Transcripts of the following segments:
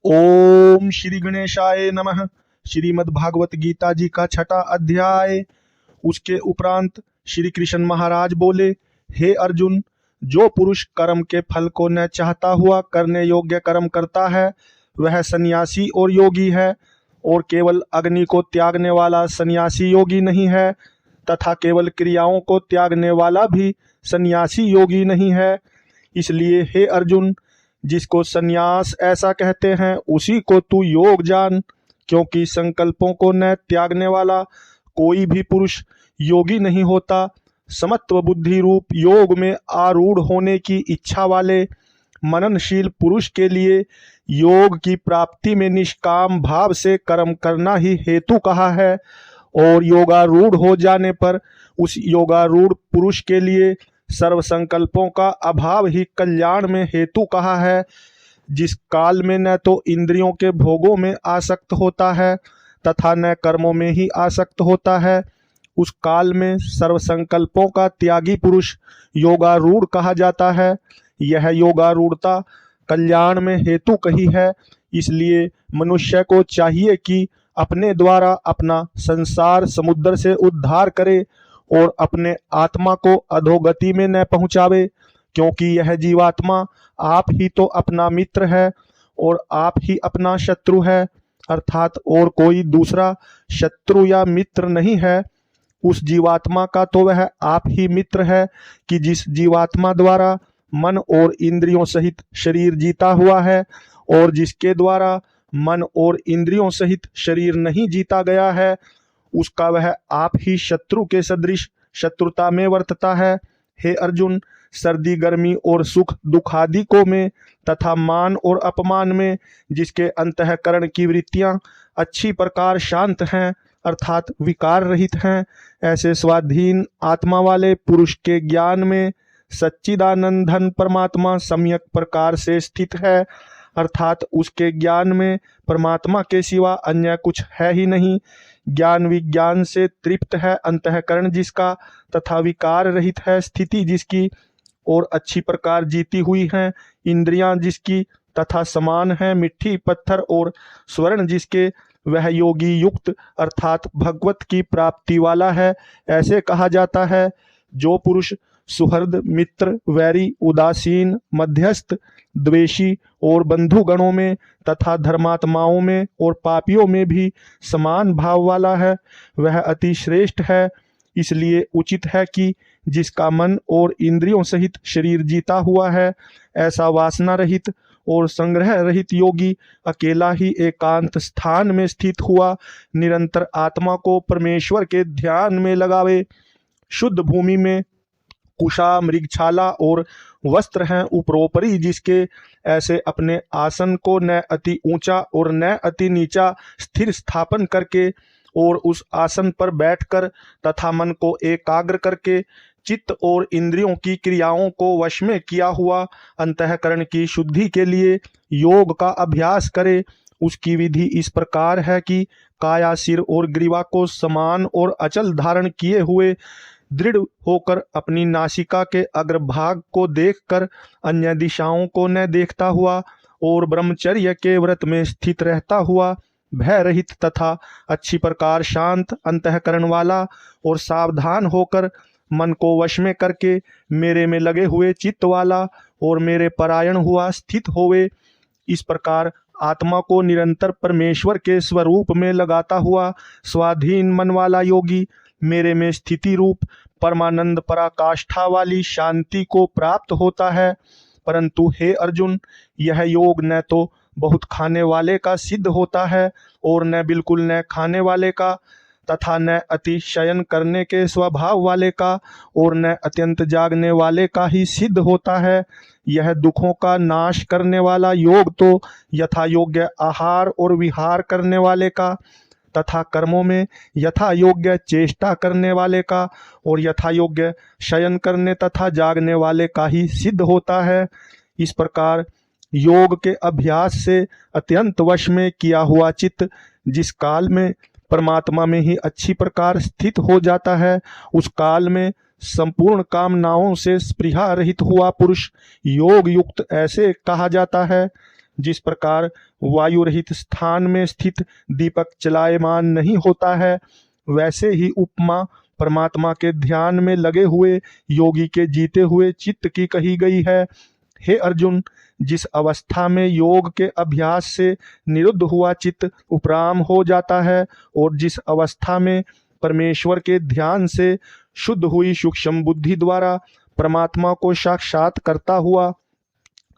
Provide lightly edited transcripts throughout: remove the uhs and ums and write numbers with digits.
ओम श्री गणेशाय नमः। श्रीमद् भागवत गीता जी का छठा अध्याय। उसके उपरांत श्री कृष्ण महाराज बोले, हे अर्जुन, जो पुरुष कर्म के फल को न चाहता हुआ करने योग्य कर्म करता है वह सन्यासी और योगी है, और केवल अग्नि को त्यागने वाला सन्यासी योगी नहीं है, तथा केवल क्रियाओं को त्यागने वाला भी सन्यासी योगी नहीं है। इसलिए हे अर्जुन, जिसको सन्यास ऐसा कहते हैं उसी को तू योग जान, क्योंकि संकल्पों को न त्यागने वाला कोई भी पुरुष योगी नहीं होता। समत्व बुद्धि रूप योग में आरूढ़ होने की इच्छा वाले मननशील पुरुष के लिए योग की प्राप्ति में निष्काम भाव से कर्म करना ही हेतु कहा है, और योगारूढ़ हो जाने पर उस योगारूढ़ पुरुष के लिए सर्व संकल्पों का अभाव ही कल्याण में हेतु कहा है। जिस काल में न तो इंद्रियों के भोगों में आसक्त होता है तथा न कर्मों में ही आसक्त होता है, उस काल में सर्व संकल्पों का त्यागी पुरुष योगारूढ़ कहा जाता है। यह योगारूढ़ता कल्याण में हेतु कही है। इसलिए मनुष्य को चाहिए कि अपने द्वारा अपना संसार समुद्र से उद्धार करे और अपने आत्मा को अधोगति में न पहुंचावे, क्योंकि यह जीवात्मा आप ही तो अपना मित्र है और आप ही अपना शत्रु है, अर्थात और कोई दूसरा शत्रु या मित्र नहीं है। उस जीवात्मा का तो वह आप ही मित्र है कि जिस जीवात्मा द्वारा मन और इंद्रियों सहित शरीर जीता हुआ है, और जिसके द्वारा मन और इंद्रियों सहित शरीर नहीं जीता गया है, उसका वह आप ही शत्रु के सदृश शत्रुता में वर्तता है। हे अर्जुन, सर्दी गर्मी और सुख दुख आदि को में तथा मान और अपमान में जिसके अंतःकरण की वृत्तियां अच्छी प्रकार शांत हैं, अर्थात विकार रहित हैं, ऐसे स्वाधीन आत्मा वाले पुरुष के ज्ञान में सच्चिदानंदन परमात्मा सम्यक प्रकार से स्थित है, अर्थात उसके ज्ञान में परमात्मा के सिवा अन्य कुछ है ही नहीं। ज्ञान विज्ञान से तृप्त है अंतःकरण जिसका, तथा विकार रहित है स्थिति जिसकी, और अच्छी प्रकार जीती हुई हैं इंद्रियां जिसकी, तथा समान है मिट्टी पत्थर और स्वर्ण जिसके, वह योगी युक्त अर्थात भगवत की प्राप्ति वाला है, ऐसे कहा जाता है। जो पुरुष सुहृद मित्र वैरी उदासीन मध्यस्थ द्वेषी और बंधुगणों में तथा धर्मात्माओं में और पापियों में भी समान भाव वाला है, वह अति श्रेष्ठ है। इसलिए उचित है कि जिसका मन और इंद्रियों सहित शरीर जीता हुआ है, ऐसा वासना रहित और संग्रह रहित योगी अकेला ही एकांत स्थान में स्थित हुआ निरंतर आत्मा को परमेश्वर के ध्यान में लगावे। शुद्ध भूमि में कुशा मृगछाला और वस्त्र हैं उपरोपरी जिसके, ऐसे अपने आसन को न अति ऊंचा और न अति नीचा स्थिर स्थापन करके और उस आसन पर बैठकर तथा मन को एकाग्र करके चित्त और इंद्रियों की क्रियाओं को वश में किया हुआ अंतःकरण की शुद्धि के लिए योग का अभ्यास करे। उसकी विधि इस प्रकार है कि काया सिर और ग्रीवा को समान और अचल धारण किए हुए दृढ़ होकर अपनी नासिका के अग्रभाग को देखकर अन्य दिशाओं को न देखता हुआ और ब्रह्मचर्य के व्रत में स्थित रहता हुआ भय रहित तथा अच्छी प्रकार शांत अंतःकरण वाला और सावधान होकर मन को वश में करके मेरे में लगे हुए चित्त वाला और मेरे परायण हुआ स्थित होवे। इस प्रकार आत्मा को निरंतर परमेश्वर के स्वरूप में लगाता हुआ स्वाधीन मन वाला योगी मेरे में स्थिति रूप परमानंद पराकाष्ठा वाली शांति को प्राप्त होता है। परंतु हे अर्जुन, यह योग न तो बहुत खाने वाले का सिद्ध होता है और न बिल्कुल न खाने वाले का, तथा न अति शयन करने के स्वभाव वाले का और न अत्यंत जागने वाले का ही सिद्ध होता है। यह दुखों का नाश करने वाला योग तो यथा योग्य आहार और विहार करने वाले का, तथा कर्मों में यथा योग्य चेष्टा करने वाले का और यथा योग्य शयन करने तथा जागने वाले का ही सिद्ध होता है। इस प्रकार योग के अभ्यास से अत्यंत वश में किया हुआ चित्त जिस काल में परमात्मा में ही अच्छी प्रकार स्थित हो जाता है, उस काल में संपूर्ण कामनाओं से स्पृहा रहित हुआ पुरुष योग युक्त ऐसे कहा जाता है। जिस प्रकार वायु रहित स्थान में स्थित दीपक चलायमान नहीं होता है, वैसे ही उपमा परमात्मा के ध्यान में लगे हुए योगी के जीते हुए चित्त की कही गई है। हे अर्जुन, जिस अवस्था में योग के अभ्यास से निरुद्ध हुआ चित्त उपराम हो जाता है और जिस अवस्था में परमेश्वर के ध्यान से शुद्ध हुई सूक्ष्म बुद्धि द्वारा परमात्मा को साक्षात करता हुआ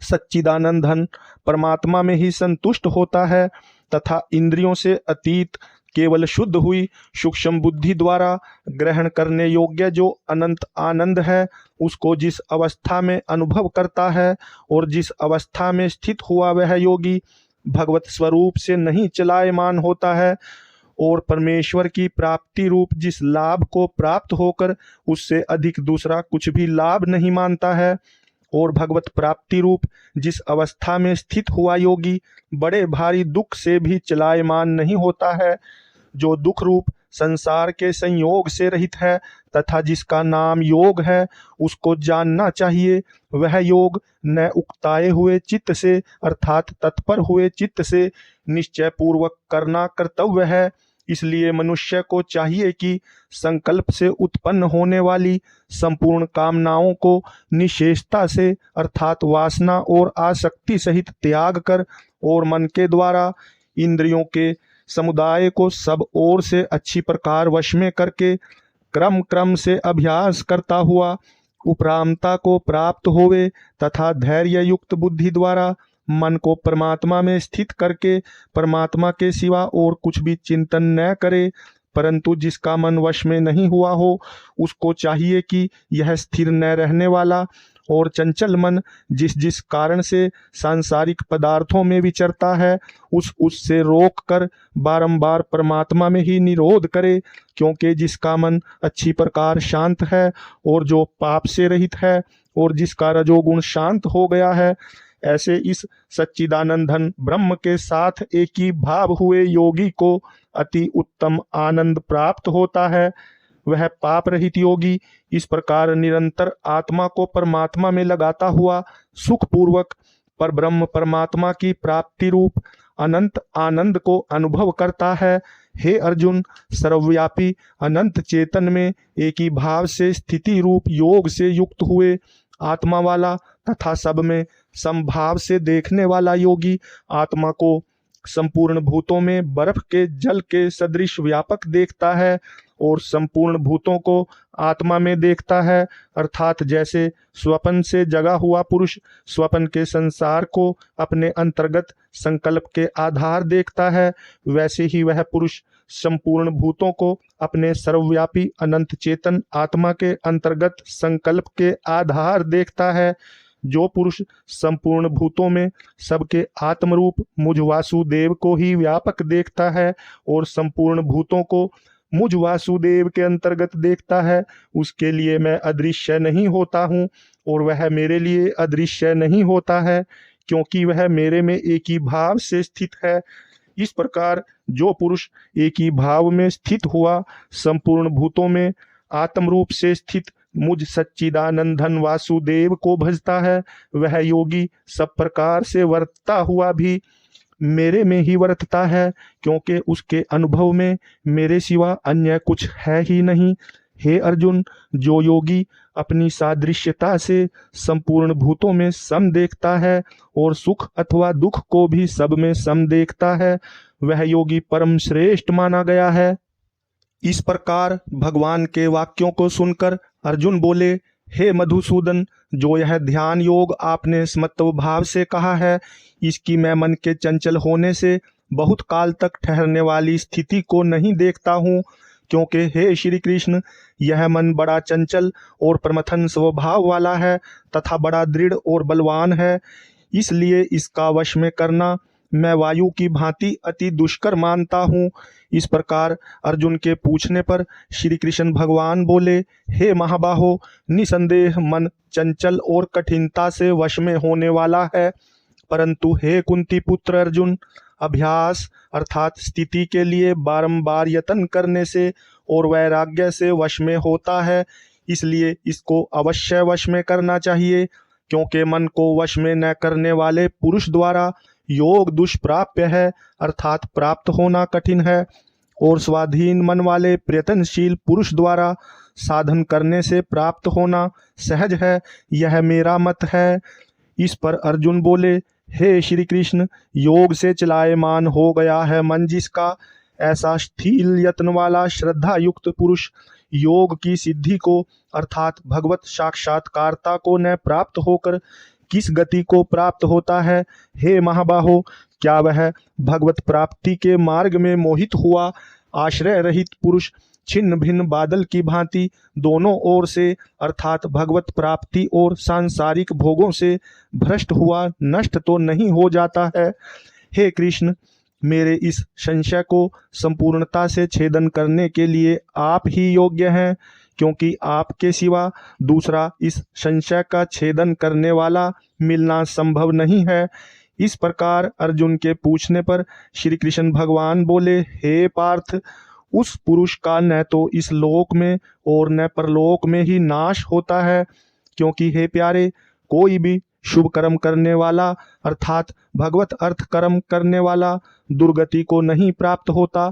सच्चिदानंद धन परमात्मा में ही संतुष्ट होता है तथा इंद्रियों से अतीत केवल शुद्ध हुई सूक्ष्म बुद्धि द्वारा ग्रहण करने योग्य जो अनंत आनंद है, उसको जिस अवस्था में अनुभव करता है और जिस अवस्था में स्थित हुआ वह योगी भगवत स्वरूप से नहीं चलायमान होता है और परमेश्वर की प्राप्ति रूप जिस लाभ को प्राप्त होकर उससे अधिक दूसरा कुछ भी लाभ नहीं मानता है, और भगवत प्राप्ति रूप जिस अवस्था में स्थित हुआ योगी बड़े भारी दुख से भी चलायमान नहीं होता है, जो दुख रूप संसार के संयोग से रहित है तथा जिसका नाम योग है, उसको जानना चाहिए। वह योग न उकताए हुए चित्त से अर्थात तत्पर हुए चित्त से निश्चय पूर्वक करना कर्तव्य है। इसलिए मनुष्य को चाहिए कि संकल्प से उत्पन्न होने वाली संपूर्ण कामनाओं को निशेषता से अर्थात वासना और आसक्ति सहित त्याग कर और मन के द्वारा इंद्रियों के समुदाय को सब ओर से अच्छी प्रकार वश में करके क्रम क्रम से अभ्यास करता हुआ उपरामता को प्राप्त होवे तथा धैर्य युक्त बुद्धि द्वारा मन को परमात्मा में स्थित करके परमात्मा के सिवा और कुछ भी चिंतन न करे। परंतु जिसका मन वश में नहीं हुआ हो, उसको चाहिए कि यह स्थिर न रहने वाला और चंचल मन जिस जिस कारण से सांसारिक पदार्थों में विचरता है, उससे रोक कर बारंबार परमात्मा में ही निरोध करे, क्योंकि जिसका मन अच्छी प्रकार शांत है और जो पाप से रहित है और जिसका रजोगुण शांत हो गया है, ऐसे इस सच्चिदानंदन ब्रह्म के साथ एक ही भाव हुए योगी को अति उत्तम आनंद प्राप्त होता है। वह पाप रहित योगी इस प्रकार निरंतर आत्मा को परमात्मा में लगाता हुआ सुख पूर्वक पर ब्रह्म परमात्मा की प्राप्ति रूप अनंत आनंद को अनुभव करता है। हे अर्जुन, सर्वव्यापी अनंत चेतन में एक ही भाव से स्थिति रूप योग से युक्त हुए आत्मा वाला तथा सब में समभाव से देखने वाला योगी आत्मा को संपूर्ण भूतों में बर्फ के जल के सदृश व्यापक देखता है और संपूर्ण भूतों को आत्मा में देखता है, अर्थात जैसे स्वप्न से जगा हुआ पुरुष स्वप्न के संसार को अपने अंतर्गत संकल्प के आधार देखता है, वैसे ही वह पुरुष संपूर्ण भूतों को अपने सर्वव्यापी अनंत चेतन आत्मा के अंतर्गत संकल्प के आधार देखता है। जो पुरुष संपूर्ण भूतों में सबके आत्मरूप मुझ वासुदेव को ही व्यापक देखता है और संपूर्ण भूतों को मुझ वासुदेव के अंतर्गत देखता है, उसके लिए मैं अदृश्य नहीं होता हूँ और वह मेरे लिए अदृश्य नहीं होता है, क्योंकि वह मेरे में एक ही भाव से स्थित है। इस प्रकार जो पुरुष एक ही भाव में स्थित हुआ संपूर्ण भूतों में आत्म रूप से स्थित मुझ सच्चिदानंदन वासुदेव को भजता है, वह योगी सब प्रकार से वर्तता हुआ भी मेरे में ही वर्तता है, क्योंकि उसके अनुभव में मेरे सिवा अन्य कुछ है ही नहीं। हे अर्जुन, जो योगी अपनी सादृश्यता से संपूर्ण भूतों में सम देखता है और सुख अथवा दुख को भी सब में सम देखता है, वह योगी परम श्रेष्ठ माना गया है। इस प्रकार भगवान के वाक्यों को सुनकर अर्जुन बोले, हे मधुसूदन, जो यह ध्यान योग आपने स्मत्व भाव से कहा है, इसकी मैं मन के चंचल होने से बहुत काल तक ठहरने वाली स्थिति को नहीं देखता हूँ, क्योंकि हे श्री कृष्ण, यह मन बड़ा चंचल और प्रमथन स्वभाव वाला है तथा बड़ा दृढ़ और बलवान है, इसलिए इसका वश में करना मैं वायु की भांति अति दुष्कर मानता हूँ। इस प्रकार अर्जुन के पूछने पर श्री कृष्ण भगवान बोले, हे महाबाहो, निसंदेह मन चंचल और कठिनता से वश में होने वाला है, परंतु हे कुंती पुत्र अर्जुन, अभ्यास अर्थात स्थिति के लिए बारंबार यत्न करने से और वैराग्य से वश में होता है, इसलिए इसको अवश्य वश में करना चाहिए, क्योंकि मन को वश में न करने वाले पुरुष द्वारा योग दुष्प्राप्य है, अर्थात प्राप्त होना कठिन है, और स्वाधीन मन वाले प्रयत्नशील पुरुष द्वारा साधन करने से प्राप्त होना सहज है, यह मेरा मत है। इस पर अर्जुन बोले, हे श्री कृष्ण, योग से चलायमान हो गया है मन जिसका, ऐसा स्थिर यत्न वाला श्रद्धा युक्त पुरुष योग की सिद्धि को अर्थात भगवत साक्षात्कारता को न प्राप्त होकर किस गति को प्राप्त होता है? हे महाबाहो, क्या वह भगवत प्राप्ति के मार्ग में मोहित हुआ आश्रय रहित पुरुष छिन्न भिन्न बादल की भांति दोनों ओर से अर्थात भगवत प्राप्ति और सांसारिक भोगों से भ्रष्ट हुआ नष्ट तो नहीं हो जाता है? हे कृष्ण, मेरे इस संशय को संपूर्णता से छेदन करने के लिए आप ही योग्य हैं, क्योंकि आपके सिवा दूसरा इस संशय का छेदन करने वाला मिलना संभव नहीं है। इस प्रकार अर्जुन के पूछने पर श्री कृष्ण भगवान बोले, हे पार्थ, उस पुरुष का न तो इस लोक में और न परलोक में ही नाश होता है, क्योंकि हे प्यारे, कोई भी शुभ कर्म करने वाला अर्थात भगवत अर्थ कर्म करने वाला दुर्गति को नहीं प्राप्त होता,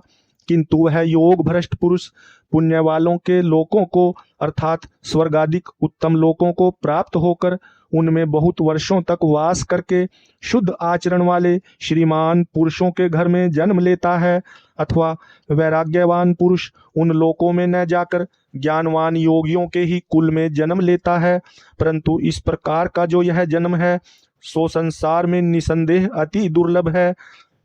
किंतु वह योग भ्रष्ट पुरुष पुण्य वालों के लोकों को अर्थात स्वर्गादिक उत्तम लोकों को प्राप्त होकर उनमें बहुत वर्षों तक वास करके शुद्ध आचरण वाले श्रीमान पुरुषों के घर में जन्म लेता है, अथवा वैराग्यवान पुरुष उन लोकों में न जाकर ज्ञानवान योगियों के ही कुल में जन्म लेता है। परंतु इस प्रकार का जो यह जन्म है सो संसार में निसंदेह अति दुर्लभ है।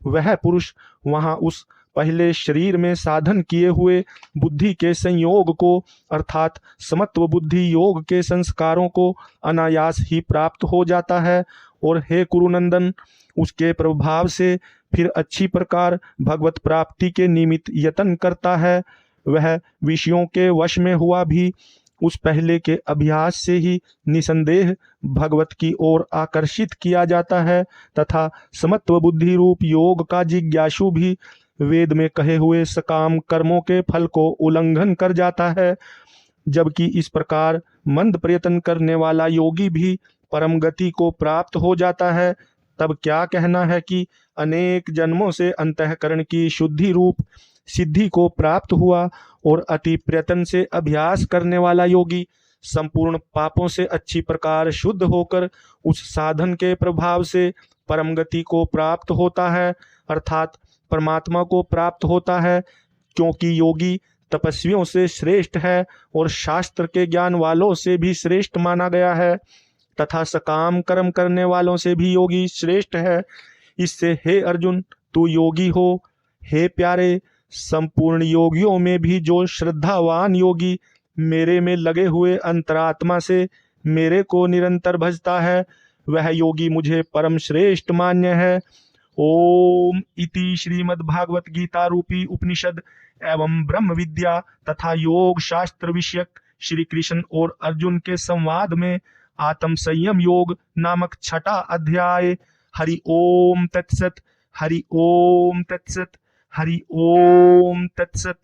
वह पुरुष वहाँ उस पहले शरीर में साधन किए हुए बुद्धि के संयोग को अर्थात समत्व बुद्धि योग के संस्कारों को अनायास ही प्राप्त हो जाता है, और हे कुरुनंदन, उसके प्रभाव से फिर अच्छी प्रकार भगवत प्राप्ति के निमित्त यत्न करता है। वह विषयों के वश में हुआ भी उस पहले के अभ्यास से ही निसंदेह भगवत की ओर आकर्षित किया जाता है, तथा समत्व बुद्धि रूप योग का जिज्ञासु भी वेद में कहे हुए सकाम कर्मों के फल को उल्लंघन कर जाता है। जबकि इस प्रकार मंद प्रयत्न करने वाला योगी भी परम गति को प्राप्त हो जाता है, तब क्या कहना है कि अनेक जन्मों से अंतःकरण की शुद्धि रूप सिद्धि को प्राप्त हुआ और अति प्रयत्न से अभ्यास करने वाला योगी संपूर्ण पापों से अच्छी प्रकार शुद्ध होकर उस साधन के प्रभाव से परम गति को प्राप्त होता है, अर्थात परमात्मा को प्राप्त होता है। क्योंकि योगी तपस्वियों से श्रेष्ठ है और शास्त्र के ज्ञान वालों से भी श्रेष्ठ माना गया है, तथा सकाम कर्म करने वालों से भी योगी श्रेष्ठ है। इससे हे अर्जुन, तू योगी हो। हे प्यारे, संपूर्ण योगियों में भी जो श्रद्धावान योगी मेरे में लगे हुए अंतरात्मा से मेरे को निरंतर भजता है, वह योगी मुझे परम श्रेष्ठ मान्य है। ओम इति श्रीमद्भागवत गीता रूपी उपनिषद एवं ब्रह्म विद्या तथा योग शास्त्र विषयक श्री कृष्ण और अर्जुन के संवाद में आत्म संयम योग नामक छठा अध्याय। हरि ओम तत्सत, हरि ओम तत्सत, हरि ओम तत्सत।